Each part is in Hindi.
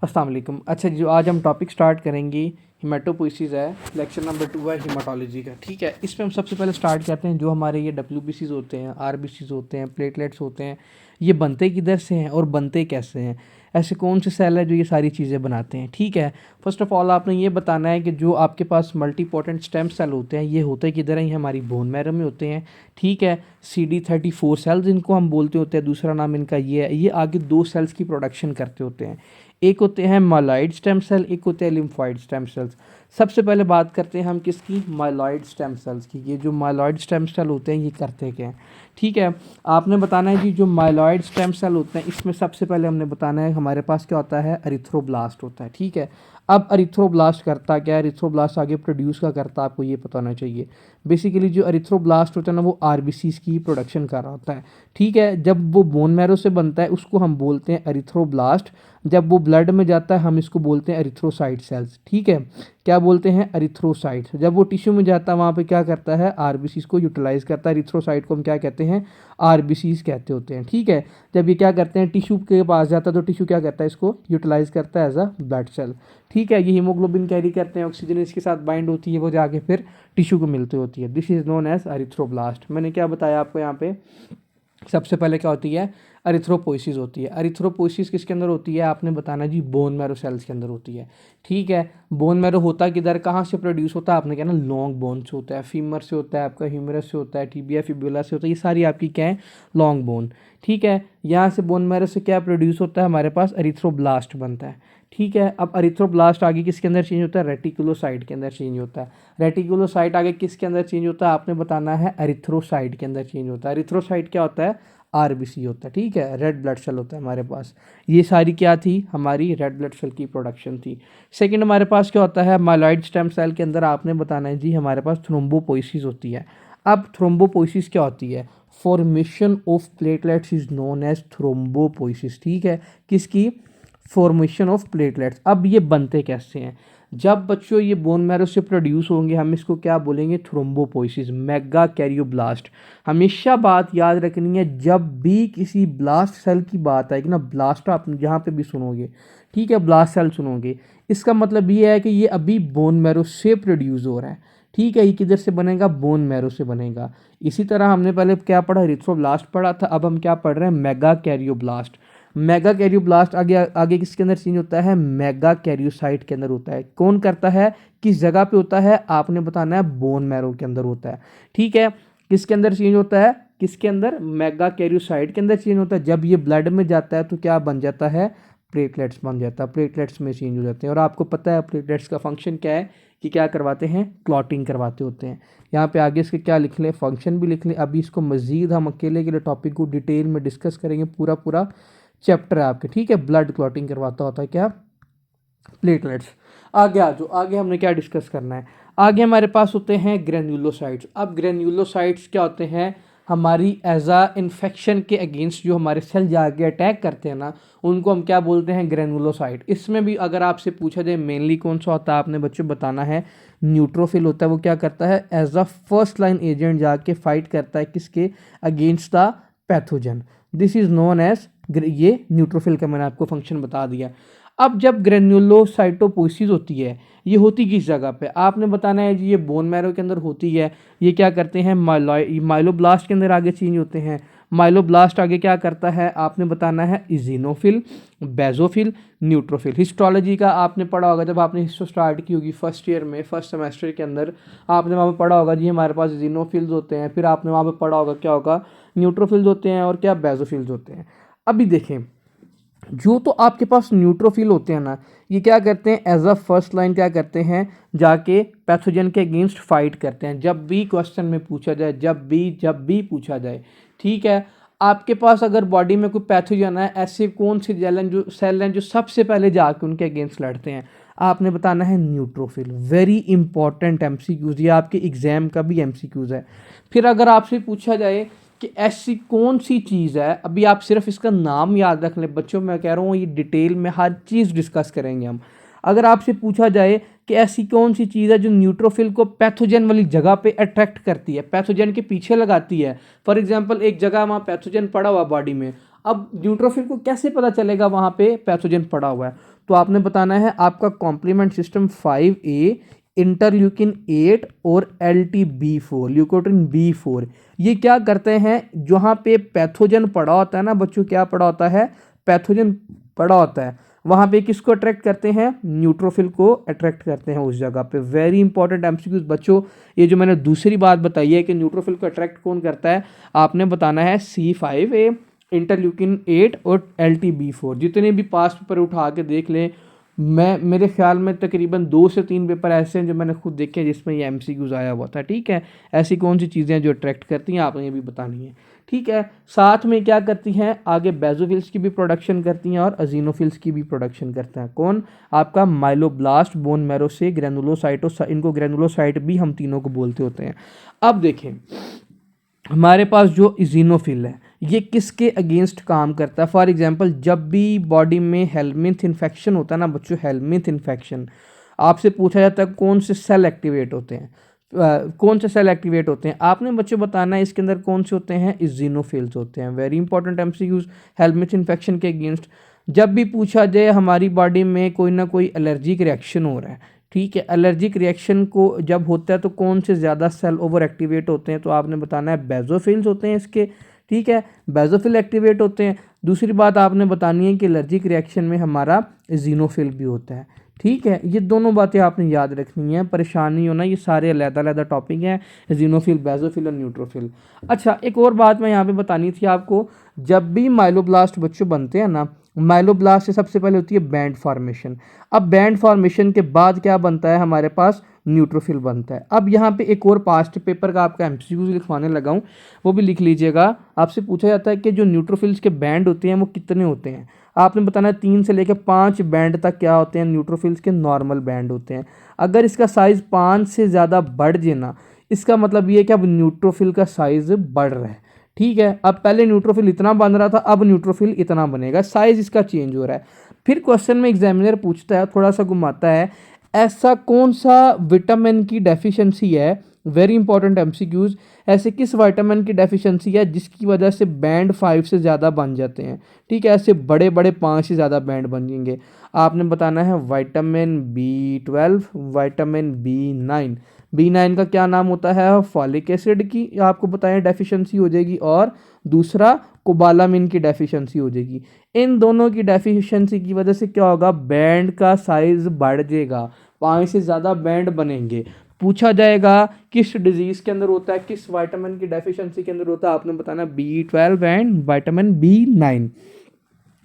अस्सलाम वालेकुम। अच्छा, जो आज हम टॉपिक स्टार्ट करेंगे हीमेटोपोइसिस है। लेक्चर नंबर 2 है हीमाटोलॉजी का। ठीक है, इसमें हम सबसे पहले स्टार्ट करते हैं जो हमारे ये डब्ल्यूबीसीज होते हैं, आरबीसीज होते हैं, प्लेटलेट्स होते हैं, ये बनते किधर से हैं और बनते कैसे हैं। ऐसे कौन से सेल है जो ये सारी चीज़ें बनाते हैं। ठीक है, फर्स्ट ऑफ ऑल आपने ये बताना है कि जो आपके पास मल्टीपोटेंट स्टेम सेल होते हैं ये होते किधर हैं। ये हमारी बोन मैरो में होते हैं। ठीक है, CD34 सेल्स इनको हम बोलते होते हैं, दूसरा नाम इनका ये है। ये आगे दो सेल्स की प्रोडक्शन करते होते हैं, एक होते हैं माइलॉइड स्टेम सेल, एक होते हैं लिम्फॉइड स्टेम सेल्स। सबसे पहले बात करते हैं हम किसकी, माइलॉइड स्टेम सेल्स की। ये जो माइलॉइड स्टेम सेल होते हैं ये करते क्या हैं। ठीक है, आपने बताना है जी जो माइलॉइड स्टेम सेल होते हैं इसमें सबसे पहले हमने बताना है हमारे पास क्या होता है, एरिथ्रोब्लास्ट होता है। ठीक है, अब एरिथ्रोब्लास्ट करता क्या है, एरिथ्रोब्लास्ट आगे प्रोड्यूस का करता है, आपको ये पता होना चाहिए। बेसिकली जो एरिथ्रोब्लास्ट होता है ना वो आरबीसीज की प्रोडक्शन कर रहा होता है। ठीक है, जब वो बोन मैरो से बनता है उसको हम बोलते हैं एरिथ्रोब्लास्ट। जब वो ब्लड में जाता है हम इसको बोलते हैं एरिथ्रोसाइट सेल्स। ठीक है, क्या बोलते हैं, एरिथ्रोसाइट्स। जब वो टिश्यू में जाता है वहाँ पे क्या करता है, आरबीसीज को यूटिलाइज करता है। एरिथ्रोसाइट को हम क्या कहते हैं, आरबीसीज कहते होते हैं। ठीक है, जब ये क्या करते हैं टिश्यू के पास जाता है तो टिश्यू क्या करता है, इसको यूटिलाइज करता है एज अ ब्लड सेल। ठीक है, ये हीमोग्लोबिन कैरी करते हैं, ऑक्सीजन इसके साथ बाइंड होती है, वो जाके फिर टिश्यू को मिलती होती है। This is known as erythroblast. मैंने क्या बताया आपको यहाँ पे, सबसे पहले क्या होती है, एरिथ्रोपोइसिस होती है। एरिथ्रोपोइसिस किसके अंदर होती है, आपने बताना जी बोन मैरो सेल्स के अंदर होती है। ठीक है, बोन मैरो होता किधर, कहाँ से प्रोड्यूस होता है, आपने कहना लॉन्ग बोन से होता है, फीमर से होता है, आपका ह्यूमरस से होता है, टिबिया फिबुला से होता है, ये सारी आपकी क्या है, लॉन्ग बोन। ठीक है, यहाँ से बोन मैरो से क्या प्रोड्यूस होता है, हमारे पास एरिथ्रोब्लास्ट बनता है। ठीक है, अब एरिथ्रोब्लास्ट आगे किसके अंदर चेंज होता है, रेटिकुलोसाइट के अंदर चेंज होता है। रेटिकुलोसाइट आगे किसके अंदर चेंज होता है, आपने बताना है एरिथ्रोसाइट के अंदर चेंज होता है। एरिथ्रोसाइट क्या होता है, आरबीसी होता है। ठीक है, रेड ब्लड सेल होता है हमारे पास। ये सारी क्या थी, हमारी रेड ब्लड सेल की प्रोडक्शन थी। सेकंड हमारे पास क्या होता है, माइलॉइड स्टेम सेल के अंदर आपने बताना है जी हमारे पास थ्रोम्बोपोइसिस होती है। अब थ्रोम्बोपोइसिस क्या होती है, formation of platelets is known as thrombopoiesis. ठीक है, किसकी, फॉर्मेशन ऑफ प्लेटलेट्स। अब ये बनते कैसे हैं, जब बच्चों ये बोन मैरो से प्रोड्यूस होंगे हम इसको क्या बोलेंगे, थ्रोम्बोपोइसिस, मेगा कैरियोब्लास्ट। हमेशा बात याद रखनी है, जब भी किसी ब्लास्ट सेल की बात आएगी ना, ब्लास्ट आप जहाँ पे भी सुनोगे, ठीक है, ब्लास्ट सेल सुनोगे, इसका मतलब ये है कि ये अभी बोन मैरो से प्रोड्यूस हो रहा है। ठीक है, ये किधर से बनेगा, बोन मैरो से बनेगा। इसी तरह हमने पहले क्या पढ़ा, एरिथ्रोब्लास्ट पढ़ा था, अब हम क्या पढ़ रहे हैं, मेगा कैरियोब्लास्ट। मेगा कैरियोब्लास्ट आगे आगे किसके अंदर चेंज होता है, मेगा कैरियोसाइट के अंदर होता है। कौन करता है, किस जगह पे होता है, आपने बताना है बोन मैरो के अंदर होता है। ठीक है, किसके अंदर चेंज होता है, किसके अंदर, मेगा कैरियोसाइट के अंदर चेंज होता है। जब ये ब्लड में जाता है तो क्या बन जाता है, प्लेटलेट्स बन जाता है, प्लेटलेट्स में चेंज हो जाते हैं। और आपको पता है प्लेटलेट्स का फंक्शन क्या है, कि क्या करवाते हैं, क्लॉटिंग करवाते होते हैं। यहाँ पे आगे इसके क्या लिख लें, फंक्शन भी लिख लें। अभी इसको मजीद हम अकेले के लिए टॉपिक को डिटेल में डिस्कस करेंगे, पूरा पूरा चैप्टर है आपके। ठीक है, ब्लड क्लॉटिंग करवाता होता है क्या, प्लेटलेट्स। आगे आ जाओ, आगे हमने क्या डिस्कस करना है, आगे हमारे पास होते हैं ग्रेन्युलोसाइट्स। अब ग्रेन्युलोसाइट्स क्या होते हैं, हमारी एज आ इन्फेक्शन के अगेंस्ट जो हमारे सेल जाके अटैक करते हैं ना, उनको हम क्या बोलते हैं, ग्रेन्युलोसाइट। इसमें भी अगर आपसे पूछा जाए मेनली कौन सा होता है, आपने बच्चों बताना है न्यूट्रोफिल होता है। वो क्या करता है, as a first line agent जाके फाइट करता है किसके against the pathogen. This is known as, ये न्यूट्रोफिल का मैंने आपको फंक्शन बता दिया। अब जब ग्रेन्युलोसाइटोपोइसिस होती है, ये होती किस जगह पे, आपने बताना है जी ये बोन मैरो के अंदर होती है। ये क्या करते हैं, माइलोब्लास्ट के अंदर आगे चेंज होते हैं। माइलोब्लास्ट आगे क्या करता है, आपने बताना है इजिनोफिल, बेजोफिल, न्यूट्रोफिल। हिस्टोलॉजी का आपने पढ़ा होगा, जब आपने हिस्टो स्टार्ट की होगी फर्स्ट ईयर में, फर्स्ट सेमेस्टर के अंदर आपने वहाँ पे पढ़ा होगा जी हमारे पास इजिनोफिल्स होते हैं। फिर आपने वहाँ पे पढ़ा होगा क्या होगा, न्यूट्रोफिल्स होते हैं और क्या, बेजोफिल्स होते हैं। अभी देखें, जो तो आपके पास न्यूट्रोफिल होते हैं ना, ये क्या करते हैं, एज अ फर्स्ट लाइन क्या करते हैं, जाके पैथोजन के अगेंस्ट फाइट करते हैं। जब भी क्वेश्चन में पूछा जाए, जब भी पूछा जाए, ठीक है, आपके पास अगर बॉडी में कोई पैथोजन है, ऐसे कौन से सेल हैं जो सबसे पहले जाके उनके अगेंस्ट लड़ते हैं, आपने बताना है न्यूट्रोफिल। वेरी इंपॉर्टेंट एमसीक्यूज, ये आपके एग्जाम का भी एमसीक्यूज है। फिर अगर आपसे पूछा जाए कि ऐसी कौन सी चीज़ है, अभी आप सिर्फ इसका नाम याद रख लें बच्चों, मैं कह रहा हूँ ये डिटेल में हर चीज़ डिस्कस करेंगे हम। अगर आपसे पूछा जाए कि ऐसी कौन सी चीज़ है जो न्यूट्रोफिल को पैथोजन वाली जगह पे अट्रैक्ट करती है, पैथोजन के पीछे लगाती है। फॉर एग्जांपल एक जगह वहाँ पैथोजन पड़ा हुआ बॉडी में, अब न्यूट्रोफिल को कैसे पता चलेगा वहाँ पे पैथोजन पड़ा हुआ है? तो आपने बताना है आपका कॉम्प्लीमेंट सिस्टम 5A, इंटरल्यूकिन 8 और LTB4, ल्यूकोट्रिन B4, ये क्या करते हैं, जहाँ पे पैथोजन पड़ा होता है ना बच्चों, क्या पड़ा होता है, पैथोजन पड़ा होता है, वहाँ पे किसको अट्रैक्ट करते हैं, न्यूट्रोफिल को अट्रैक्ट करते हैं उस जगह पे। वेरी इंपॉर्टेंट एमसीक्यूज बच्चों, ये जो मैंने दूसरी बात बताई है कि न्यूट्रोफिल को अट्रैक्ट कौन करता है, आपने बताना है C5A, इंटरल्यूकिन 8 और LTB4। जितने भी पास्ट पेपर उठा के देख लें, मेरे ख्याल में तकरीबन 2 से 3 पेपर ऐसे हैं जो मैंने खुद देखे हैं जिसमें ये एमसीक्यूज आया हुआ था। ठीक है, ऐसी कौन सी चीज़ें हैं जो अट्रैक्ट करती हैं, आपने ये भी बतानी है। ठीक है, साथ में क्या करती हैं, आगे बेजोफिल्स की भी प्रोडक्शन करती हैं और अजीनोफिल्स की भी प्रोडक्शन करते हैं। कौन, आपका माइलोब्लास्ट, बोन मैरो से ग्रेनुलोसाइटो, इनको ग्रेनुलोसाइट भी हम तीनों को बोलते होते हैं। अब देखें हमारे पास जो इजीनोफिल है ये किसके अगेंस्ट काम करता है। फॉर एग्जांपल जब भी बॉडी में हेलमिंथ इन्फेक्शन होता है ना बच्चों, हेलमिंथ इन्फेक्शन, आपसे पूछा जाता है कौन से सेल एक्टिवेट होते हैं, कौन से सेल एक्टिवेट होते हैं, आपने बच्चों बताना है इसके अंदर कौन से होते हैं, इजीनोफिल्स होते हैं। Very important MCQs helminth infection के अगेंस्ट। जब भी पूछा जाए हमारी बॉडी में कोई ना कोई एलर्जिक रिएक्शन हो रहा है, ठीक है, एलर्जिक रिएक्शन को जब होता है तो कौन से ज़्यादा सेल ओवर एक्टिवेट होते हैं, तो आपने बताना है बेजोफिल्स होते हैं इसके। ठीक है, बेजोफिल एक्टिवेट होते हैं। दूसरी बात आपने बतानी है कि एलर्जिक रिएक्शन में हमारा इजीनोफिल भी होता है। ठीक है, ये दोनों बातें आपने याद रखनी है, परेशान नहीं होना, ये सारे अलग-अलग टॉपिक हैं, इजीनोफिल, बेजोफिल और न्यूट्रोफिल। अच्छा, एक और बात मैं यहाँ पे बतानी थी आपको, जब भी माइलोब्लास्ट बच्चों बनते हैं ना, माइलोब्लास्ट से सबसे पहले होती है बैंड फॉर्मेशन। अब बैंड फॉर्मेशन के बाद क्या बनता है, हमारे पास न्यूट्रोफिल बनता है। अब यहाँ पे एक और पास्ट पेपर का आपका एमसीक्यूज लिखवाने लगा हूँ, वो भी लिख लीजिएगा। आपसे पूछा जाता है कि जो न्यूट्रोफिल्स के बैंड होते हैं वो कितने होते हैं, आपने बताना है 3 से लेकर 5 बैंड तक क्या होते हैं, न्यूट्रोफिल्स के नॉर्मल बैंड होते हैं। अगर इसका साइज़ 5 से ज़्यादा बढ़ जाए ना, इसका मतलब ये है कि अब न्यूट्रोफिल का साइज़ बढ़ रहा है। ठीक है, अब पहले न्यूट्रोफिल इतना बन रहा था, अब न्यूट्रोफिल इतना बनेगा, साइज इसका चेंज हो रहा है। फिर क्वेश्चन में एग्जामिनर पूछता है, थोड़ा सा घुमाता है, ऐसा कौन सा विटामिन की डेफिशिएंसी है, वेरी इंपॉर्टेंट एमसीक्यूज, ऐसे किस विटामिन की डेफिशिएंसी है जिसकी वजह से बैंड 5 से ज़्यादा बन जाते हैं। ठीक है, ऐसे बड़े बड़े 5 से ज़्यादा बैंड बनेंगे। आपने बताना है vitamin B12, vitamin B9। B9 का क्या नाम होता है, फॉलिक एसिड की आपको बताएं डेफिशिएंसी हो जाएगी, और दूसरा कोबालामिन की डेफिशिएंसी हो जाएगी। इन दोनों की डेफिशिएंसी की वजह से क्या होगा, बैंड का साइज बढ़ जाएगा, 5 से ज़्यादा बैंड बनेंगे। पूछा जाएगा किस डिजीज़ के अंदर होता है, किस विटामिन की डेफिशिएंसी के अंदर होता है, आपने बताना B12 एंड विटामिन B9।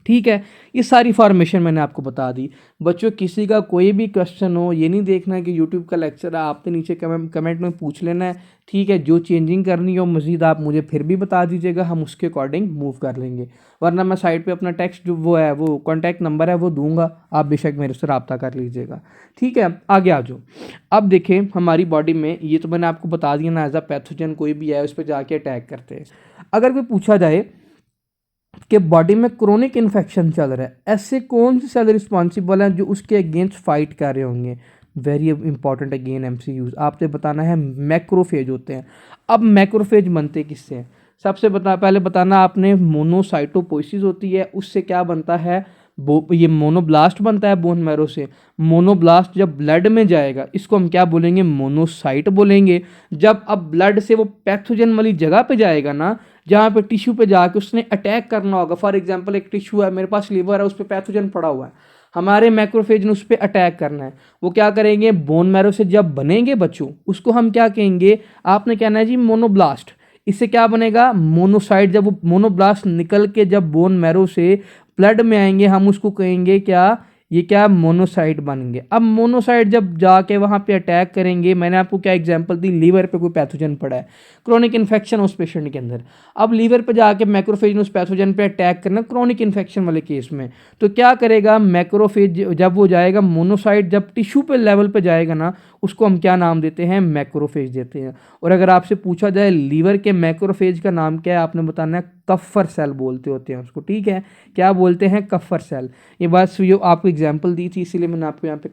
ठीक है, ये सारी फॉर्मेशन मैंने आपको बता दी। बच्चों किसी का कोई भी क्वेश्चन हो, ये नहीं देखना है कि यूट्यूब का लेक्चर है, आपने नीचे कमेंट में पूछ लेना है। ठीक है, जो चेंजिंग करनी हो मज़ीद आप मुझे फिर भी बता दीजिएगा, हम उसके अकॉर्डिंग मूव कर लेंगे। वरना मैं साइड पे अपना टेक्स्ट जो वो है, वो कॉन्टैक्ट नंबर है वो दूंगा, आप बेशक मेरे से रब्ता कर लीजिएगा। ठीक है, आगे आ जाओ। अब देखें हमारी बॉडी में, ये तो मैंने आपको बता दिया ना, एज अ पैथोजन कोई भी है उस पर जाके अटैक करते हैं। अगर कोई पूछा जाए कि बॉडी में क्रोनिक इन्फेक्शन चल रहा है, ऐसे कौन से सेल रिस्पॉन्सिबल हैं जो उसके अगेंस्ट फाइट कर रहे होंगे, वेरी इंपॉर्टेंट अगेन एमसीक्यूज, आपसे बताना है मैक्रोफेज होते हैं। अब मैक्रोफेज बनते किससे हैं, सबसे पहले बताना आपने मोनोसाइटोपोइसिस होती है, उससे क्या बनता है, ये मोनोब्लास्ट बनता है बोन मैरो से। मोनोब्लास्ट जब ब्लड में जाएगा इसको हम क्या बोलेंगे, मोनोसाइट बोलेंगे। जब अब ब्लड से वो पैथोजन वाली जगह पे जाएगा ना, जहाँ पे टिश्यू पे जाके उसने अटैक करना होगा, फॉर एग्जांपल एक टिश्यू है मेरे पास, लीवर है, उस पर पैथोजन पड़ा हुआ है, हमारे मैक्रोफेज ने उस पर अटैक करना है, वो क्या करेंगे, बोन मैरो से जब बनेंगे बच्चों, उसको हम क्या कहेंगे, आपने कहना है जी मोनोब्लास्ट। इससे क्या बनेगा, मोनोसाइट। जब वो मोनोब्लास्ट निकल के जब बोन मैरो से ब्लड में आएंगे, हम उसको कहेंगे क्या, ये क्या, मोनोसाइट बनेंगे। अब मोनोसाइट जब जाके वहाँ पे अटैक करेंगे, मैंने आपको क्या एग्जांपल दी, लीवर पे कोई पैथोजन पड़ा है, क्रोनिक इन्फेक्शन उस पेशेंट के अंदर, अब लीवर पे जाके मैक्रोफेज ने उस पैथोजन पे अटैक करना क्रोनिक इन्फेक्शन वाले केस में, तो क्या करेगा, मैक्रोफेज जब वो जाएगा, मोनोसाइट जब टिश्यू पे लेवल पे जाएगा ना, उसको हम क्या नाम देते हैं, मैक्रोफेज देते हैं। और अगर आपसे पूछा जाए लीवर के मैक्रोफेज का नाम क्या है, आपने बताना है कफ्फर सेल बोलते होते हैं उसको। ठीक है, क्या बोलते हैं, कफ्फर सेल। ये बात जो आपको एग्जांपल दी थी इसीलिए मैंने आपको यहाँ पे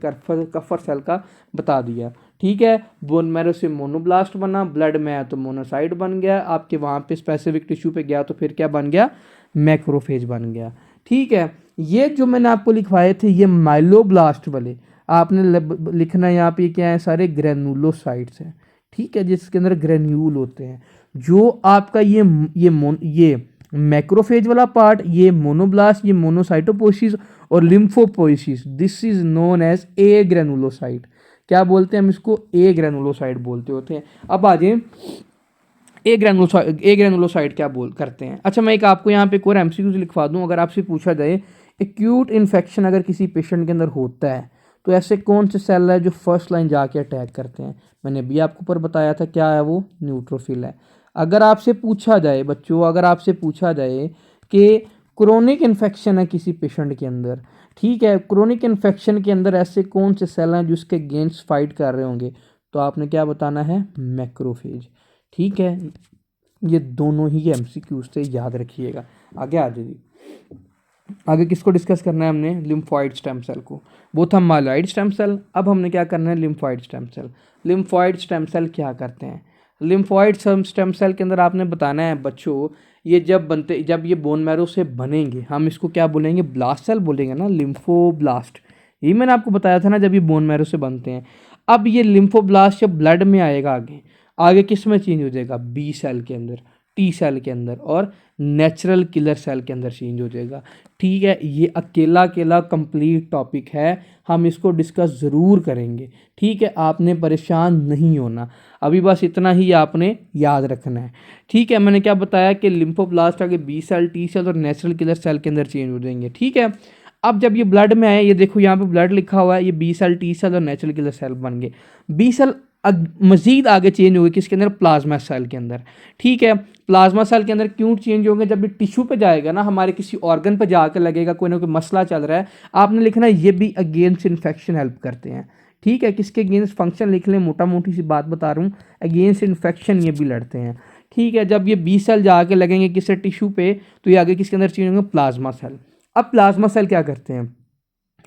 कफ्फर सेल का बता दिया। ठीक है, बोन मैरो से मोनोब्लास्ट बना, ब्लड में आया तो मोनोसाइट बन गया, आपके वहाँ पे स्पेसिफिक टिश्यू पे गया तो फिर क्या बन गया, मैक्रोफेज बन गया। ठीक है, ये जो मैंने आपको लिखवाए थे ये माइलोब्लास्ट वाले, आपने लिखना है यहाँ पे क्या है, सारे ग्रेनुलोसाइट्स हैं। ठीक है, जिसके अंदर ग्रेन्यूल होते हैं। जो आपका ये मैक्रोफेज वाला पार्ट, ये मोनोब्लास्ट, ये मोनोसाइटोपोसिस और lymphopoiesis, this is known as a granulocyte. क्या बोलते हैं हम इसको, ए ग्रेनुलोसाइट बोलते होते हैं। अब आ जाए ए ग्रेनुलोसाइट क्या बोल करते हैं। अच्छा, मैं एक आपको यहाँ पे एक और एमसीक्यूज लिखवा दूँ। अगर आपसे पूछा जाए एक्यूट इन्फेक्शन अगर किसी पेशेंट के अंदर होता है तो ऐसे कौन से सेल है जो फर्स्ट लाइन जाके अटैक करते हैं, मैंने भी आपको ऊपर बताया था क्या है, वो न्यूट्रोफिल है। अगर आपसे पूछा जाए बच्चों, अगर आपसे पूछा जाए कि क्रोनिक इन्फेक्शन है किसी पेशेंट के अंदर, ठीक है, क्रोनिक इन्फेक्शन के अंदर ऐसे कौन से सेल हैं जो उसके अगेंस्ट फाइट कर रहे होंगे, तो आपने क्या बताना है, मैक्रोफेज। ठीक है, ये दोनों ही एमसीक्यूज से याद रखिएगा। आगे आ जाइए, आगे किसको डिस्कस करना है हमने, लिम्फॉइड स्टेम सेल को। वो था माइलॉइड स्टेम सेल, अब हमने क्या करना है, lymphoid stem cell. Lymphoid stem cell क्या करते हैं, लिम्फॉइड स्टेम सेल के अंदर आपने बताना है बच्चों, ये जब ये बोन मैरो से बनेंगे हम इसको क्या बोलेंगे, ब्लास्ट सेल बोलेंगे ना, लिम्फोब्लास्ट। यही मैंने आपको बताया था ना, जब ये बोन मैरो से बनते हैं। अब ये लिम्फोब्लास्ट जब ब्लड में आएगा आगे आगे किस में चेंज हो जाएगा, बी सेल के अंदर, टी सेल के अंदर और नेचुरल किलर सेल के अंदर चेंज हो जाएगा। ठीक है, ये अकेला अकेला कंप्लीट टॉपिक है, हम इसको डिस्कस ज़रूर करेंगे। ठीक है, आपने परेशान नहीं होना, अभी बस इतना ही आपने याद रखना है। ठीक है, मैंने क्या बताया कि लिम्फोब्लास्ट आगे बी सेल, टी सेल और नेचुरल किलर सेल के अंदर चेंज हो जाएंगे। ठीक है, अब जब ये ब्लड में आए, ये देखो यहाँ पे ब्लड लिखा हुआ है, ये बी सेल, टी सेल और नेचुरल किलर सेल बन गए। बी सेल मजीद आगे चेंज हो गए किसके अंदर, प्लाज्मा सेल के अंदर। ठीक है, प्लाज्मा सेल के अंदर क्यों चेंज होंगे, जब ये टिश्यू पे जाएगा ना, हमारे किसी ऑर्गन पे जाकर लगेगा, कोई ना कोई मसला चल रहा है, आपने लिखना है ये भी अगेंस्ट इन्फेक्शन हेल्प करते हैं। ठीक है, किसके अगेंस्ट, फंक्शन लिख लें, मोटा मोटी सी बात बता रहा हूँ, अगेंस्ट इन्फेक्शन ये भी लड़ते हैं। ठीक है, जब ये बी सेल जाके लगेंगे किसी टिश्यू पे तो ये आगे किसके अंदर चेंज होंगे, प्लाज्मा सेल। अब प्लाज्मा सेल क्या करते हैं,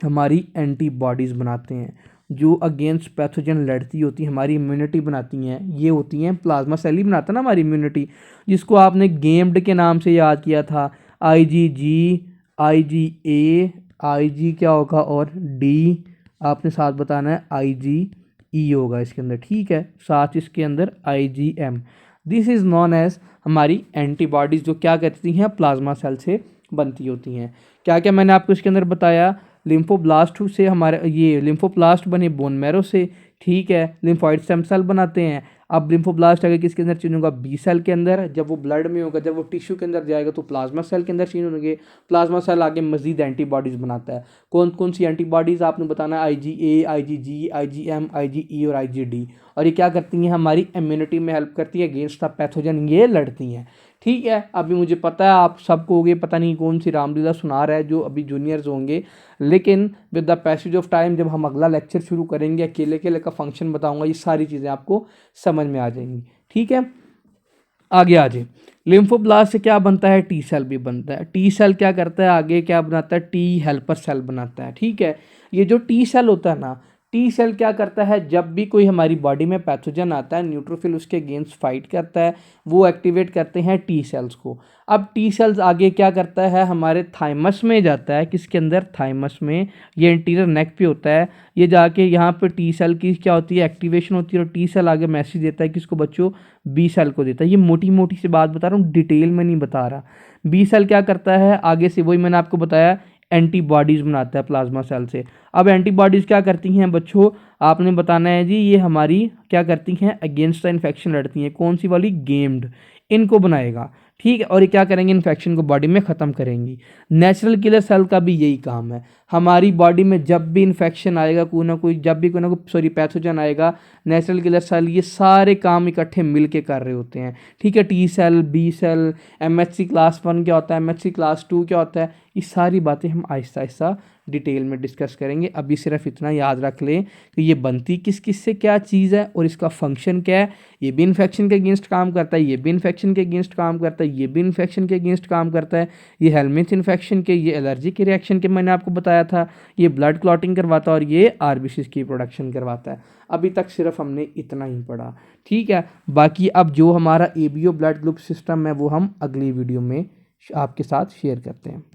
हमारी एंटीबॉडीज़ बनाते हैं जो अगेंस्ट पैथोजन लड़ती होती है, हमारी इम्यूनिटी बनाती हैं, ये होती हैं प्लाज्मा सेल ही बनाता है ना हमारी इम्यूनिटी, जिसको आपने गेम्ड के नाम से याद किया था, IgG, IgA, IG क्या होगा और डी, आपने साथ बताना है IgE होगा इसके अंदर। ठीक है, साथ इसके अंदर IgM, this is known as हमारी एंटीबॉडीज़ जो क्या करती हैं, प्लाज्मा सेल से बनती होती हैं। क्या क्या मैंने आपको इसके अंदर बताया, लिम्फोब्लास्ट से हमारे ये लिम्फोप्लास्ट बने बोन मैरो से। ठीक है, लिम्फॉइड स्टेम सेल बनाते हैं। अब लिम्फोब्लास्ट अगर किसके अंदर चेंज होगा, बी सेल के अंदर, जब वो ब्लड में होगा, जब वो टिश्यू के अंदर जाएगा तो प्लाज्मा सेल के अंदर चेंज होंगे। प्लाज्मा सेल आगे मजीद एंटीबॉडीज़ बनाता है। कौन कौन सी एंटीबॉडीज़ आपने बताना है, IgA, IgG, IgM, IgE और IgD। और ये क्या करती हैं, हमारी इम्यूनिटी में हेल्प करती है, अगेंस्ट द पैथोजन ये लड़ती हैं। ठीक है, अभी मुझे पता है आप सबको होगे, पता नहीं कौन सी रामलीला सुना रहा है जो अभी जूनियर्स होंगे, लेकिन with the passage of time जब हम अगला लेक्चर शुरू करेंगे, अकेले अकेले का फंक्शन बताऊंगा, ये सारी चीज़ें आपको समझ में आ जाएंगी। ठीक है, आगे आ जाए, लिम्फोब्लास्ट से क्या बनता है, टी सेल भी बनता है। टी सेल क्या करता है, आगे क्या बनाता है, टी हेल्पर सेल बनाता है। ठीक है, ये जो टी सेल होता है ना, टी सेल क्या करता है, जब भी कोई हमारी बॉडी में पैथोजन आता है, न्यूट्रोफिल उसके अगेंस्ट फाइट करता है, वो एक्टिवेट करते हैं टी सेल्स को। अब टी सेल्स आगे क्या करता है, हमारे थाइमस में जाता है, किसके अंदर, थाइमस में, ये इंटीरियर नेक पे होता है, ये जाके यहाँ पे टी सेल की क्या होती है, एक्टिवेशन होती है, और टी सेल आगे मैसेज देता है किसको बच्चों, बी सेल को देता है। ये मोटी मोटी सी बात बता रहा हूँ, डिटेल में नहीं बता रहा। बी सेल क्या करता है आगे से, वही मैंने आपको बताया, एंटीबॉडीज़ बनाता है प्लाज्मा सेल से। अब एंटीबॉडीज़ क्या करती हैं बच्चों, आपने बताना है जी, ये हमारी क्या करती हैं, अगेंस्ट द इन्फेक्शन लड़ती हैं। कौन सी वाली, गेम्ड, इनको बनाएगा। ठीक है, और ये क्या करेंगे, इन्फेक्शन को बॉडी में ख़त्म करेंगी। नेचुरल किलर सेल का भी यही काम है, हमारी बॉडी में जब भी इन्फेक्शन आएगा, कोई ना कोई, जब भी कोई ना कोई पैथोजन आएगा, नेचुरल किलर सेल ये सारे काम इकट्ठे मिल के कर रहे होते हैं। ठीक है, T cell, B cell, MHC class 1 क्या होता है, MHC क्लास 2 क्या होता है, ये सारी बातें हम आहिस्ता आहिस्ता डिटेल में डिस्कस करेंगे। अभी सिर्फ इतना याद रख लें कि ये बनती किस किस से क्या चीज़ है और इसका फंक्शन क्या है। ये भी इन्फेक्शन के अगेंस्ट काम करता है, ये भी इन्फेक्शन के अगेंस्ट काम करता है, ये भी इन्फेक्शन के अगेंस्ट काम करता है, ये हेलमिंथ इन्फेक्शन के, ये एलर्जी के रिएक्शन के मैंने आपको बताया था, ये ब्लड क्लॉटिंग करवाता है और ये RBCs की प्रोडक्शन करवाता है। अभी तक सिर्फ हमने इतना ही पढ़ा। ठीक है, बाकी अब जो हमारा ABO ब्लड ग्रुप सिस्टम है वो हम अगली वीडियो में आपके साथ शेयर करते हैं।